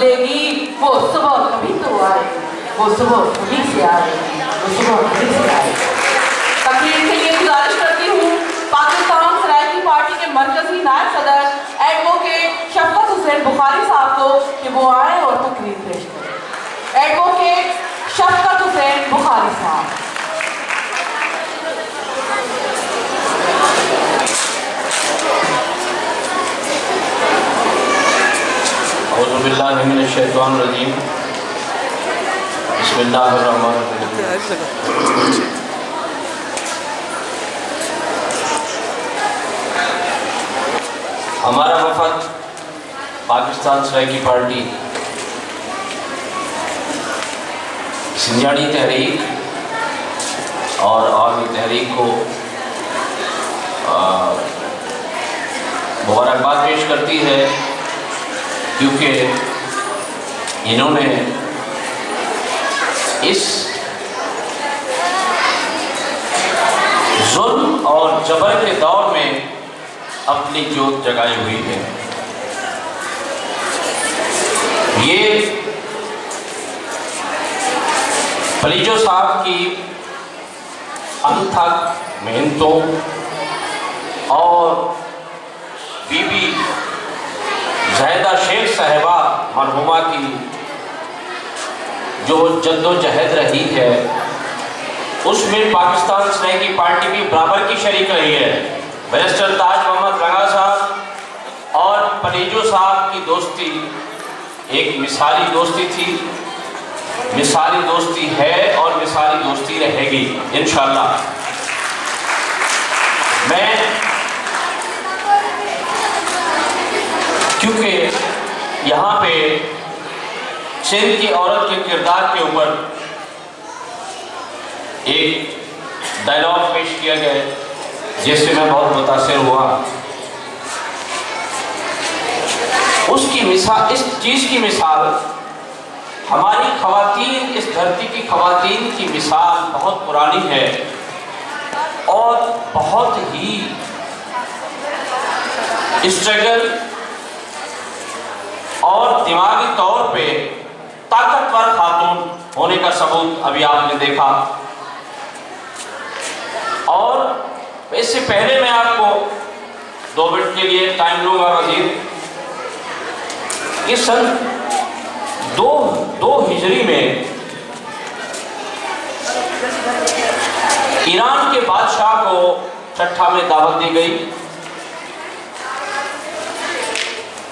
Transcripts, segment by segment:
دے گی وہ صبح کبھی تو آئے، وہ صبح کبھی سے آئے، وہ صبح کبھی سے آئے۔ تقریر کے لیے گزارش کرتی ہوں پاکستان سرائیکی پارٹی کے مرکزی نائب صدر ایڈوکیٹ شفقت حسین بخاری صاحب کو کہ وہ آئے اور تقریر پیش کریں۔ ایڈوکیٹ شفقت حسین بخاری صاحب۔ اعوذ باللہ من الشیطان الرجیم، بسم اللہ الرحمن الرحیم۔ ہمارا وفد پاکستان سرائیکی پارٹی سنجاڑی تحریک اور عوامی تحریک کو مبارکباد پیش کرتی ہے، کیونکہ انہوں نے اس ظلم اور جبر کے دور میں اپنی جوت جگائی ہوئی ہے۔ یہ پلیجو صاحب کی انتھک محنتوں اور بی بی زاہدہ شیخ صاحبہ مرحومہ کی جو جد و جہد رہی ہے، اس میں پاکستان سرائیکی پارٹی بھی برابر کی شریک رہی ہے۔ بیرسٹر تاج محمد رنگا صاحب اور پلیجو صاحب کی دوستی ایک مثالی دوستی تھی، مثالی دوستی ہے اور مثالی دوستی رہے گی انشاءاللہ۔ میں کیونکہ یہاں پہ سندھ کی عورت کے کردار کے اوپر ایک ڈائلاگ پیش کیا گیا جس سے میں بہت متاثر ہوا، اس چیز کی مثال ہماری خواتین، اس دھرتی کی خواتین کی مثال بہت پرانی ہے اور بہت ہی اسٹرگل اور دماغی طور پہ طاقتور خاتون ہونے کا ثبوت ابھی آپ نے دیکھا۔ اور اس سے پہلے میں آپ کو 2 منٹ کے لیے ٹائم لوں گا مزید۔ یہ سن 2 ہجری میں ایران کے بادشاہ کو ٹھٹھا میں دعوت دی گئی۔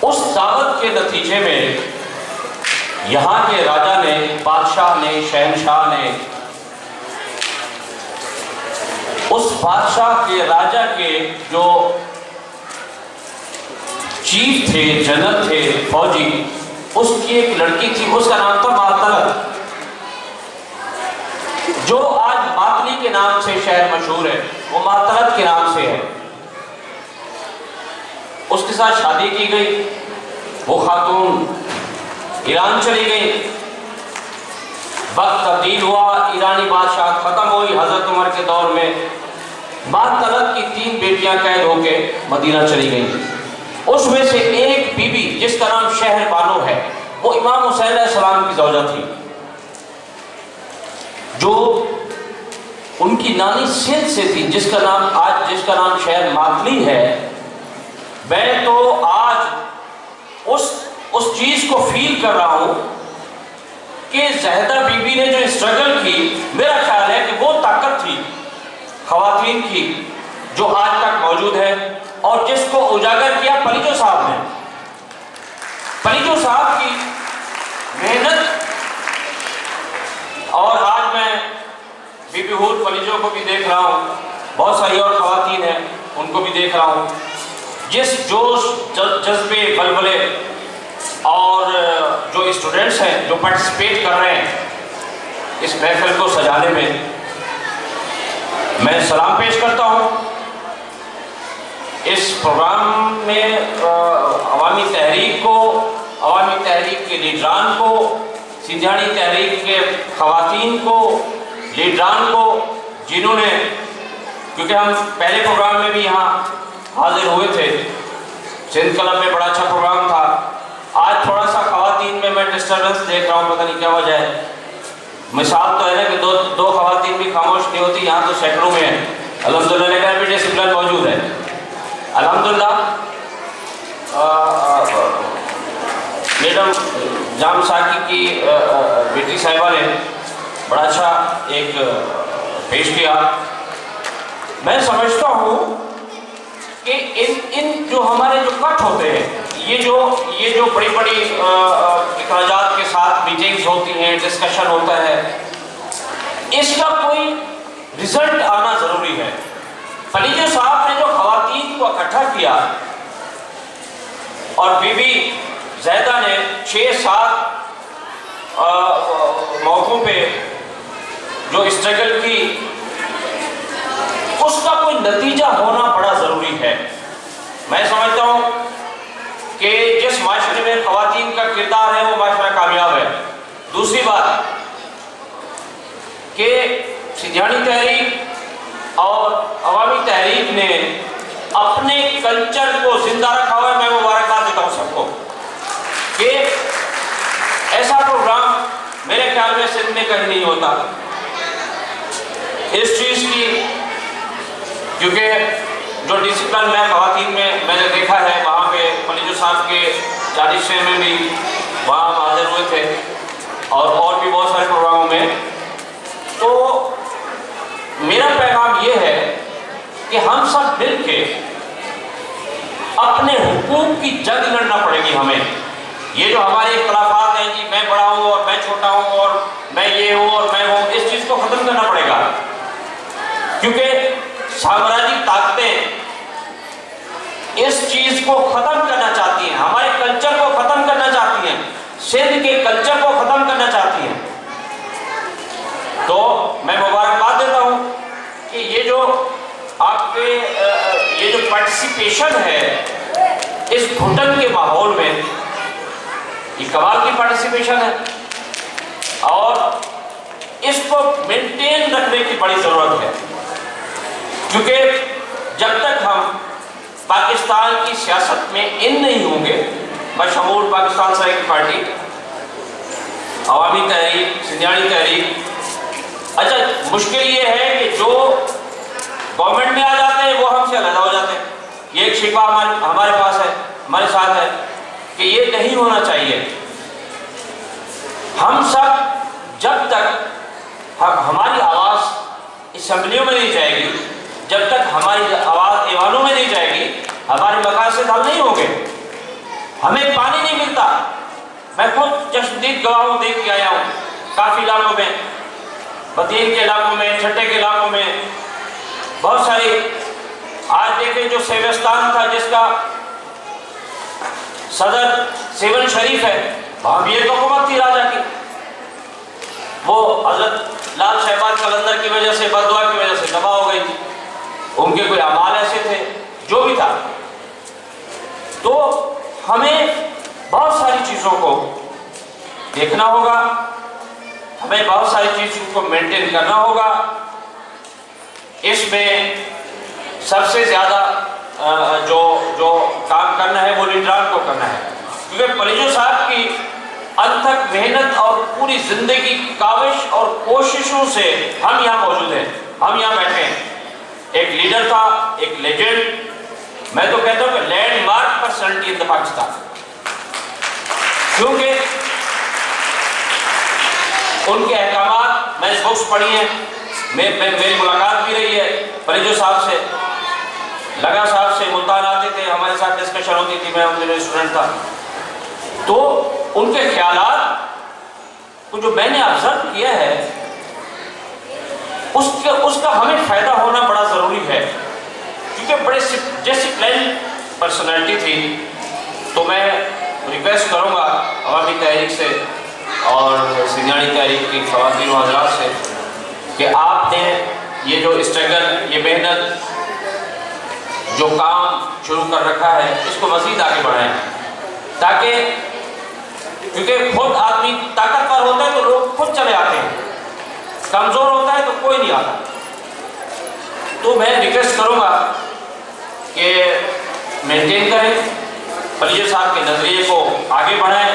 اس دعوت کے نتیجے میں یہاں کے راجہ نے، بادشاہ نے، شہنشاہ نے اس بادشاہ کے، راجہ کے جو چیف تھے، جنرل تھے، فوجی، اس کی ایک لڑکی تھی، اس کا نام تھا معطلت، جو آج ماتلی کے نام سے شہر مشہور ہے، وہ معطلت کے نام سے ہے۔ اس کے ساتھ شادی کی گئی، وہ خاتون ایران چلی گئی۔ وقت تبدیل ہوا، ایرانی بادشاہ ختم ہوئی، حضرت عمر کے دور میں معطلت کی 3 بیٹیاں قید ہو کے مدینہ چلی گئیں۔ اس میں سے ایک بی بی جس کا نام شہر بانو ہے، وہ امام حسین علیہ السلام کی زوجہ تھی، جو ان کی نانی سندھ سے تھی، جس کا نام شہر ماتلی ہے۔ میں تو آج اس چیز کو فیل کر رہا ہوں کہ زاہدہ بی بی نے جو اسٹرگل کی، میرا خیال ہے کہ وہ طاقت تھی خواتین کی جو آج تک موجود ہے، اور جس کو اجاگر کیا پلیجو صاحب نے۔ پلیجو صاحب کی محنت، اور آج میں بی بی ہود پلیجو کو بھی دیکھ رہا ہوں، بہت ساری اور خواتین ہیں ان کو بھی دیکھ رہا ہوں، جس جوش، جذبے، بلبلے اور جو اسٹوڈنٹس ہیں جو پارٹیسپیٹ کر رہے ہیں اس محفل کو سجانے میں سلام پیش کرتا ہوں۔ اس پروگرام میں عوامی تحریک کو، عوامی تحریک کے لیڈران کو، سنجھاڑی تحریک کے خواتین کو، لیڈران کو، جنہوں نے، کیونکہ ہم پہلے پروگرام میں بھی یہاں حاضر ہوئے تھے، سندھ کلب میں بڑا اچھا پروگرام تھا، آج تھوڑا سا خواتین میں ڈسٹربنس دیکھ رہا ہوں، پتہ نہیں کیا وجہ ہے. مثال تو ہے نا کہ دو خواتین بھی خاموش نہیں ہوتی، یہاں تو سینکڑوں میں ہیں. الحمدللہ لیکن بھی ڈسپلن موجود ہے الحمدللہ. میڈم جام ساکی کی بیٹی صاحبہ نے بڑا اچھا ایک پیش کیا. میں سمجھتا ہوں کہ ان جو ہمارے جو کٹ ہوتے ہیں، یہ جو بڑی بڑی اخراجات کے ساتھ میٹنگز ہوتی ہیں، ڈسکشن ہوتا ہے، اس کا کوئی رزلٹ آنا ضروری ہے. خلیجہ صاحب نے جو خواتین کو اکٹھا کیا اور بی بی زیدہ نے 6-7 موقعوں پہ جو اسٹرگل کی، اس کا کوئی نتیجہ ہونا بڑا ضروری ہے. میں سمجھتا ہوں کہ جس معاشرے میں خواتین کا کردار ہے وہ معاشرہ کامیاب ہے. دوسری بات کہ سینجھانی تحریک اور عوامی تحریک نے اپنے کلچر کو زندہ رکھا ہوا ہے. میں مبارکباد دیتا ہوں سب کو کہ ایسا پروگرام میرے خیال میں سندھ میں کہیں نہیں ہوتا. اس چیز کی کیونکہ جو ڈسپلن میں خواتین میں نے دیکھا ہے، وہاں پہ خلیجہ صاحب کے جانشین میں بھی وہاں حاضر ہوئے تھے اور بھی بہت سارے پروگراموں میں. تو میرا پیغام یہ ہے کہ ہم سب مل کے اپنے حقوق کی جنگ لڑنا پڑے گی ہمیں. یہ جو ہمارے اختلافات ہیں، جی میں بڑا ہوں اور میں چھوٹا ہوں اور میں یہ ہوں اور میں ہوں، اس چیز کو ختم کرنا پڑے گا. کیونکہ سامراجی طاقتیں اس چیز کو ختم کرنا چاہتی ہیں، ہمارے کلچر کو ختم کرنا چاہتی ہیں، سندھ کے کلچر کو ختم کرنا چاہتی ہیں. تو میں مبارکباد دیتا ہوں کہ یہ جو آپ کے یہ جو پارٹیسپیشن ہے اس گھٹن کے ماحول میں، یہ کمال کی پارٹیسپیشن ہے اور اس کو مینٹین رکھنے کی بڑی ضرورت ہے. کیونکہ جب تک ہم پاکستان کی سیاست میں ان نہیں ہوں گے، بشمول پاکستان سرائیکی پارٹی، عوامی تحریک، سندھیانی تحریک. اچھا مشکل یہ ہے کہ جو گورنمنٹ میں آ جاتے ہیں وہ ہم سے علیحدہ ہو جاتے ہیں. یہ ایک شکوہ ہمارے پاس ہے، ہمارے ساتھ ہے کہ یہ نہیں ہونا چاہیے. ہم سب جب تک ہماری آواز اسمبلیوں میں نہیں جائے گی، جب تک ہماری آواز ایوانوں میں نہیں جائے گی، ہمارے مقاصد حل نہیں ہوں گے. ہمیں پانی نہیں ملتا. میں خود چشمدید گواہ ہوں، دیکھ کے آیا ہوں کافی علاقوں میں، بدین کے علاقوں میں، چھٹے کے علاقوں میں بہت ساری. آج دیکھیں جو سیوستان تھا جس کا صدر سیون شریف ہے، وہاں بھی ایک حکومت تھی راجہ کی. وہ حضرت لال شہباز قلندر کی وجہ سے، بددعا کی وجہ سے تباہ ہو گئی تھی. ان کے کوئی اعمال ایسے تھے، جو بھی تھا. تو ہمیں بہت ساری چیزوں کو دیکھنا ہوگا، ہمیں بہت ساری چیزوں کو مینٹین کرنا ہوگا. اس میں سب سے زیادہ جو کام کرنا ہے وہ لیڈران کو کرنا ہے. کیونکہ خلیجہ صاحب کی انتھک محنت اور پوری زندگی کی کاوش اور کوششوں سے ہم یہاں موجود ہیں، ہم یہاں بیٹھے ہیں. ایک لیڈر تھا، ایک لیجنڈ، میں تو کہتا ہوں کہ landmark personality in Pakistan. کیونکہ ان کے احکامات، میں نے بکس پڑھی ہیں، میری ملاقات بھی رہی ہے خلیجہ صاحب سے، لگا صاحب سے ملتان آتے تھے، ہمارے ساتھ ڈسکشن ہوتی تھی، میں ان دنوں اسٹوڈنٹ تھا. تو ان کے خیالات کو جو میں نے آبزرو کیا ہے اس کا ہمیں فائدہ ہونا بڑا ضروری ہے. کیونکہ بڑے ڈسپلن پرسنالٹی تھی. تو میں ریکویسٹ کروں گا عوامی تحریک سے اور سندھیانی تحریک کی خواتین و حضرات سے کہ آپ نے یہ جو اسٹرگل، یہ محنت، جو کام شروع کر رکھا ہے، اس کو مزید آگے بڑھائیں. تاکہ کیونکہ خود آدمی طاقتور ہوتا ہے تو لوگ خود چلے آتے ہیں، کمزور ہوتا ہے تو کوئی نہیں آتا. تو میں ریکویسٹ کروں گا کہ مینٹین کریں، خلیجہ صاحب کے نظریے کو آگے بڑھائیں.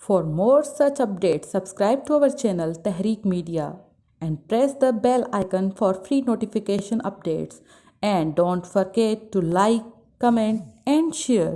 For more such updates, subscribe to our channel Tehreek Media and press the bell icon for free notification updates. And don't forget to like, comment and share.